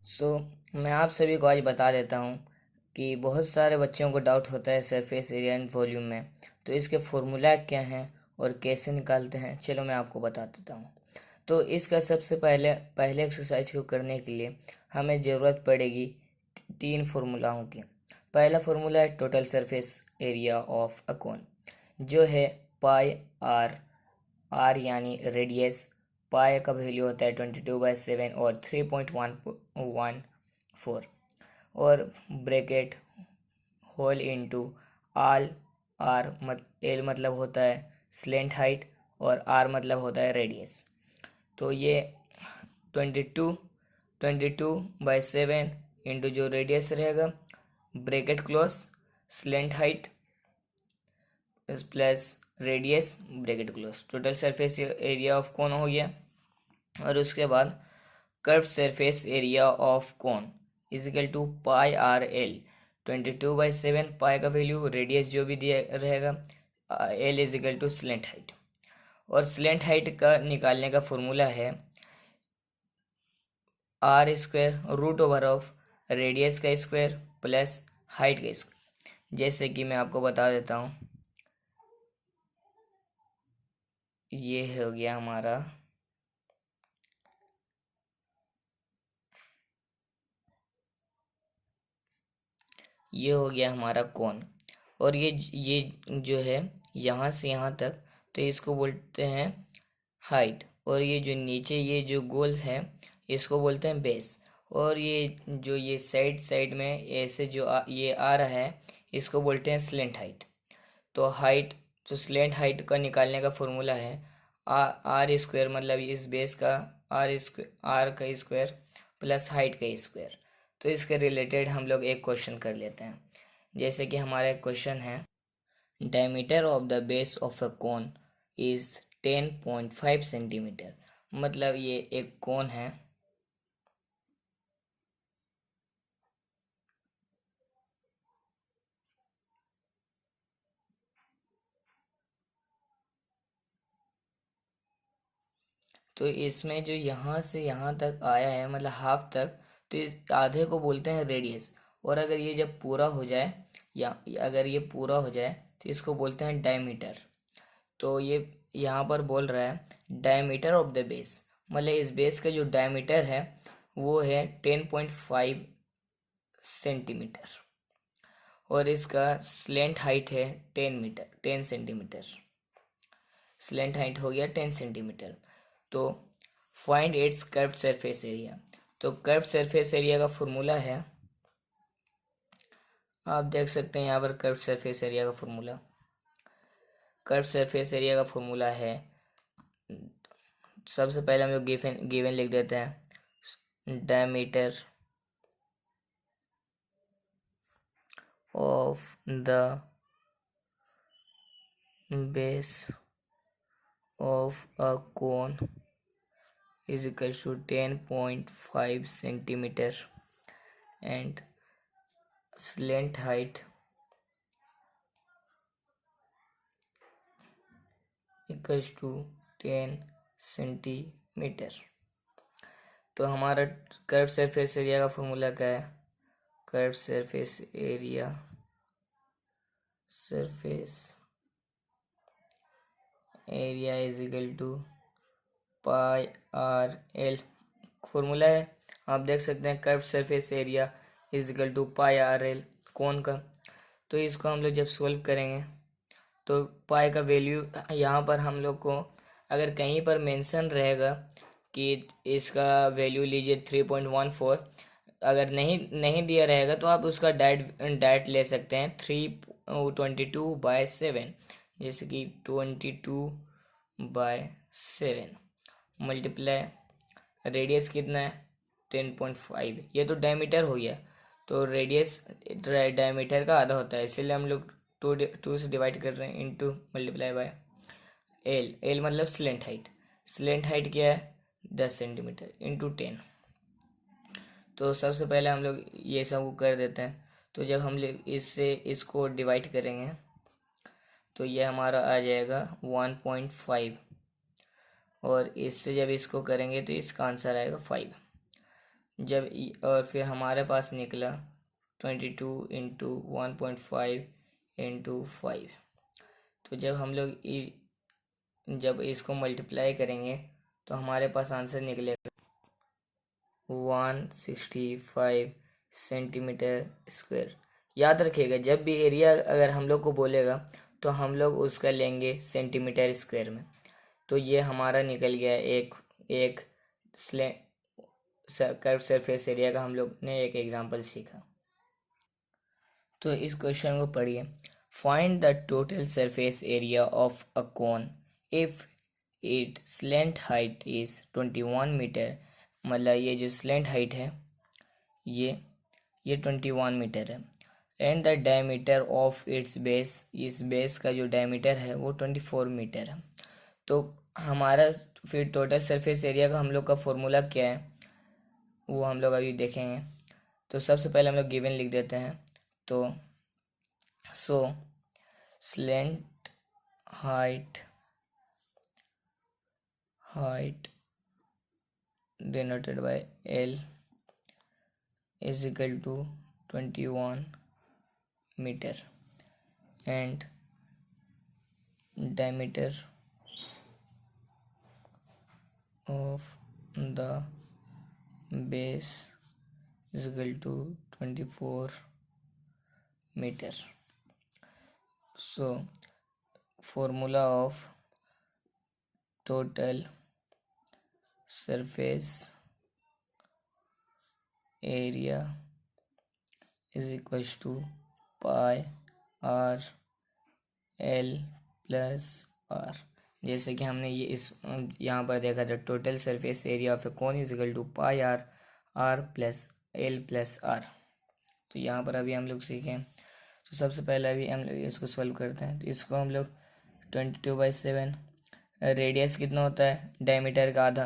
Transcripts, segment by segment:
सो मैं आप सभी को आज बता देता हूँ कि बहुत सारे बच्चों को डाउट होता है सरफेस एरिया एंड वॉल्यूम में। तो इसके फॉर्मूला क्या हैं और कैसे निकालते हैं, चलो मैं आपको बता देता हूँ। तो इसका सबसे पहले पहले एक्सरसाइज को करने के लिए हमें ज़रूरत पड़ेगी तीन फार्मूलाओं की। पहला फार्मूला है total surface area of a cone, जो है पाई आर। आर यानी रेडियस, पाई का वैल्यू होता है 22/7 और 3.114, और bracket whole into all. R l मतलब होता है स्लेंट हाइट और आर मतलब होता है रेडियस। तो ये 22/7 इंटू जो रेडियस रहेगा, bracket close, slant height plus radius bracket close, total surface area of cone हो गया। और उसके बाद curve surface area of cone is equal to pi r l. 22/7 पाई का वैल्यू, रेडियस जो भी दिया रहेगा, l is equal to slant height. और स्लेंट हाइट का निकालने का फॉर्मूला है r square root over of radius का स्क्वायर प्लस हाइट का स्क्वायर। जैसे कि मैं आपको बता देता हूँ, ये हो गया हमारा ये हो गया हमारा कोन। और ये जो है यहाँ से यहाँ तक, तो इसको बोलते हैं हाइट। और ये जो नीचे ये जो गोल है, इसको बोलते हैं बेस। और ये जो ये साइड साइड में ऐसे जो ये आ रहा है, इसको बोलते हैं स्लेंट हाइट। तो हाइट, तो स्लेंट हाइट का निकालने का फॉर्मूला है आर स्क्वायर, मतलब इस बेस का आर का स्क्वायर प्लस हाइट का स्क्वायर। तो इसके रिलेटेड हम लोग एक क्वेश्चन कर लेते हैं। जैसे कि हमारा एक क्वेश्चन है, diameter of the base of a cone is 10.5 centimetre. मतलब ये एक कोन है, तो इसमें जो यहाँ से यहाँ तक आया है, मतलब हाफ तक, तो इस आधे को बोलते हैं रेडियस। और अगर ये जब पूरा हो जाए, या अगर ये पूरा हो जाए, तो इसको बोलते हैं डायमीटर। तो ये यहाँ पर बोल रहा है डायमीटर ऑफ द बेस, मतलब इस बेस का जो डायमीटर है वो है 10.5 सेंटीमीटर। और इसका स्लेंट हाइट है 10 सेंटीमीटर। स्लेंट हाइट हो गया 10 सेंटीमीटर। तो find its curve surface area. तो कर्व सरफेस एरिया का फॉर्मूला है, आप देख सकते हैं यहाँ पर कर्व सरफेस एरिया का फॉर्मूला। कर्व सरफेस एरिया का फॉर्मूला है, सबसे पहले हम लोग गिवन गिवन लिख देते हैं, diameter of the base of a cone is equal to 10.5 centimeter and slant height equals to 10 centimetre. तो हमारा कर्व सरफेस एरिया का फॉर्मूला क्या है? Curve surface area is equal to pi r l. Formula है, आप देख सकते हैं, curve surface area is equal to pi r l cone का। तो इसको हम लोग जब सोल्व करेंगे, तो पाई का वैल्यू यहाँ पर हम लोग को अगर कहीं पर मेंशन रहेगा कि इसका वैल्यू लीजिए 3.14, अगर नहीं नहीं दिया रहेगा तो आप उसका डाइट ले सकते हैं 22/7। जैसे कि 22/7 मल्टीप्लाई रेडियस कितना है 10.5, ये तो डायमीटर हो गया। तो रेडियस डायमीटर का आधा होता है, इसीलिए हम लोग टू से डिवाइड कर रहे हैं, into multiply by L. L मतलब स्लेंट हाइट। स्लेंट हाइट क्या है 10 सेंटीमीटर इंटू 10। तो सबसे पहले हम लोग ये सब कर देते हैं। तो जब हम लोग इससे इसको डिवाइड करेंगे, तो ये हमारा आ जाएगा 1.5, और इससे जब इसको करेंगे तो इसका आंसर आएगा 5। और फिर हमारे पास निकला 22 इंटू 1.5 इंटू 5। तो जब हम लोग जब इसको मल्टीप्लाई करेंगे तो हमारे पास आंसर निकलेगा 165 सेंटीमीटर स्क्वायर। याद रखिएगा, जब भी एरिया अगर हम लोग को बोलेगा तो हम लोग उसका लेंगे सेंटीमीटर स्क्वायर में। तो ये हमारा निकल गया एक कर्व सरफेस एरिया का हम लोग ने एक एग्जांपल सीखा। तो इस क्वेश्चन को पढ़िए। Find the total surface area of a cone if it slant height is 21 metre. मतलब ये जो स्लेंट हाइट है ये 21 मीटर है। And the diameter of its base, इस बेस का जो डायमीटर है वो 24 मीटर है। तो हमारा फिर टोटल सरफेस एरिया का हम लोग का फॉर्मूला क्या है वो हम लोग अभी देखेंगे। तो सबसे पहले हम लोग गिवन लिख देते हैं। तो so slant height denoted by L is equal to 21 meter and diameter of the base is equal to 24 meter. So formula of total surface area is equals to pi r l plus r। जैसे कि हमने ये इस यहाँ पर देखा था, total surface area of a cone is equal to pi r plus l plus r। तो यहाँ पर अभी हम लोग सीखें। तो सबसे पहले अभी हम लोग इसको सॉल्व करते हैं। तो इसको हम लोग 22/7, रेडियस कितना होता है डायमीटर का आधा,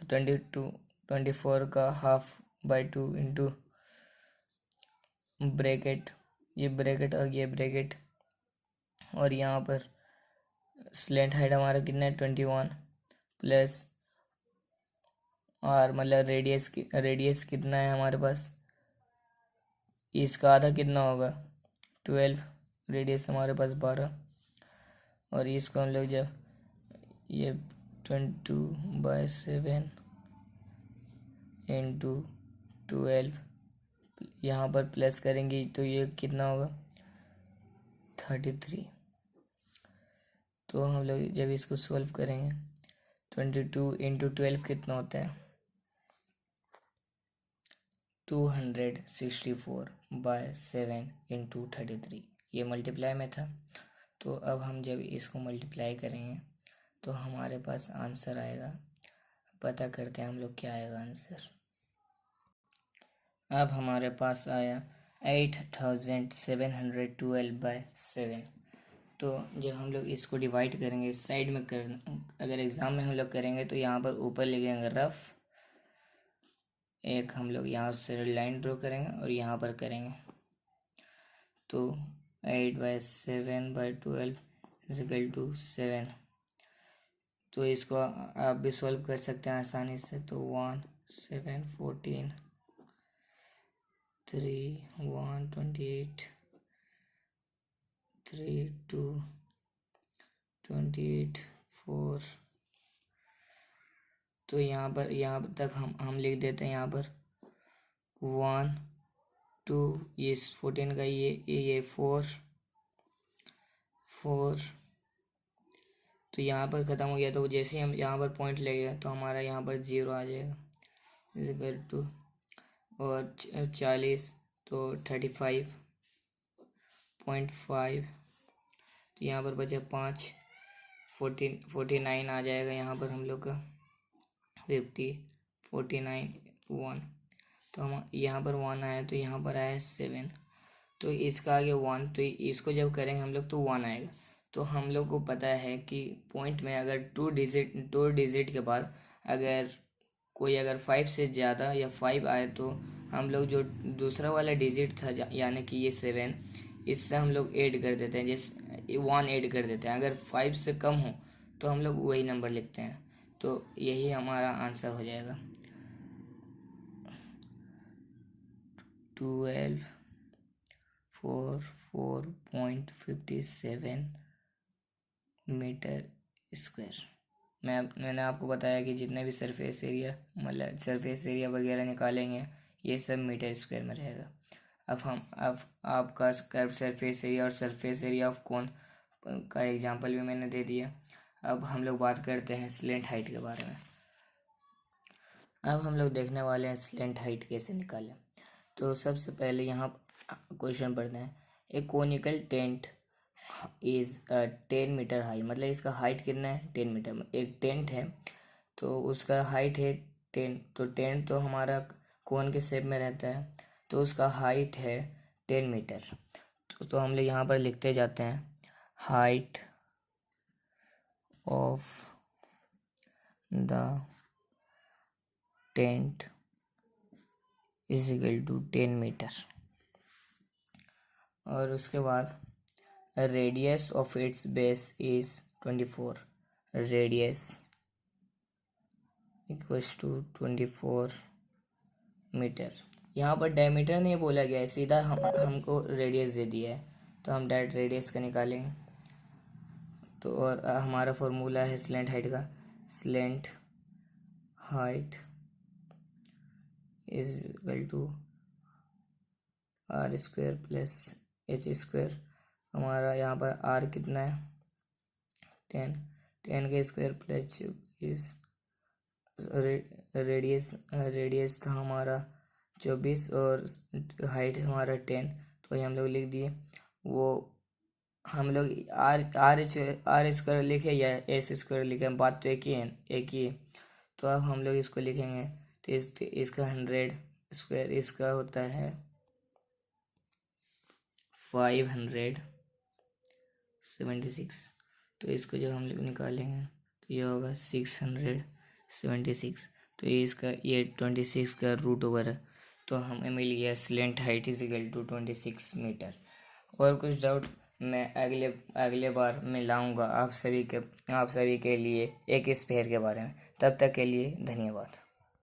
तो 24 का हाफ बाई 2 इंटू ब्रैकेट, ये ब्रैकेट आ गया ब्रैकेट, और यहाँ पर स्लेंट हाइट हमारा कितना है 21 प्लस आर, मतलब रेडियस कितना है हमारे पास, इसका आधा कितना होगा 12, रेडियस हमारे पास 12, और इसको हम लोग जब ये 22/7 इंटू 12 यहाँ पर प्लस करेंगे तो ये कितना होगा 33। तो हम लोग जब इसको सॉल्व करेंगे 22 इंटू 12 कितना होता है 264/7 इंटू 33, ये मल्टीप्लाई में था। तो अब हम जब इसको मल्टीप्लाई करेंगे तो हमारे पास आंसर आएगा, पता करते हैं हम लोग क्या आएगा आंसर। अब हमारे पास आया 8712/7। तो जब हम लोग इसको डिवाइड करेंगे साइड में अगर एग्ज़ाम में हम लोग करेंगे तो यहाँ पर ऊपर लिखेंगे रफ, एक हम लोग यहाँ से लाइन ड्रॉ करेंगे और यहाँ पर करेंगे। तो 8/7/12 इज इक्वल टू 7। तो इसको आप भी सॉल्व कर सकते हैं आसानी से। तो 1 7 14 3 1 28 3 2 28 4। तो यहाँ तक हम लिख देते हैं। यहाँ पर 1 2, ये 14 का ये 4 तो यहाँ पर ख़त्म हो गया। तो जैसे हम यहाँ पर पॉइंट लेंगे तो हमारा यहाँ पर 0 आ जाएगा इज इक्वल टू, और 40 तो 35.5, तो यहाँ पर बचे 5, 49 आ जाएगा यहाँ पर हम लोग का 50 49 1। तो हम यहाँ पर 1 आया तो यहाँ पर आया 7, तो इसका आगे 1, तो इसको जब करेंगे हम लोग तो 1 आएगा। तो हम लोग को पता है कि पॉइंट में अगर टू डिजिट के बाद अगर 5 से ज़्यादा या 5 आए तो हम लोग जो दूसरा वाला डिजिट था यानी कि ये 7, इससे हम लोग ऐड कर देते हैं, जैसे 1 ऐड कर देते हैं। अगर 5 से कम हो तो हम लोग वही नंबर लिखते हैं। तो यही हमारा आंसर हो जाएगा। 1244.57 मीटर स्क्वायर। मैंने आपको बताया कि जितने भी सरफेस एरिया मतलब सरफेस एरिया वगैरह निकालेंगे ये सब मीटर स्क्वायर में रहेगा। अब आपका कर्व सरफेस एरिया और सरफेस एरिया ऑफ कोन का एग्जांपल भी मैंने दे दिया। अब हम लोग बात करते हैं स्लेंट हाइट के बारे में। अब हम लोग देखने वाले हैं स्लेंट हाइट कैसे निकालें। तो सबसे पहले यहाँ क्वेश्चन पढ़ते हैं। A conical tent is 10 metre high, मतलब इसका हाइट कितना है 10 मीटर। एक टेंट है तो उसका हाइट है 10, तो टेंट तो हमारा कोन के शेप में रहता है तो उसका हाइट है 10 मीटर। तो हम लोग यहाँ पर लिखते जाते हैं height of the tent is equal to 10 metre. और उसके बाद radius of its base is 24, radius equals to 24 metre. यहाँ पर डायमीटर नहीं बोला गया है, सीधा हमको रेडियस दे दिया है तो हम डायरेक्ट रेडियस का निकालेंगे। तो और हमारा फॉर्मूला है स्लेंट हाइट का, slant height is equal to r square plus h square. हमारा यहाँ पर आर कितना है 10, 10 के स्क्वायर प्लस 24, रेडियस था हमारा 24 और हाइट हमारा 10, तो ये हम लोग लिख दिए। वो हम लोग आर स्क्वायर लिखे या एस स्क्वायर लिखे, बात तो एक ही है। तो अब हम लोग इसको लिखेंगे तो इसका 100 स्क्वायर इसका होता है 576। तो इसको जब हम लोग निकालेंगे तो ये होगा 676। तो ये इसका 26 का रूट ओवर है, तो हमें मिल गया slant height is equal to 26 metre. और कुछ डाउट मैं अगले बार मैं लाऊंगा आप सभी के लिए एक स्फीयर के बारे में। तब तक के लिए धन्यवाद।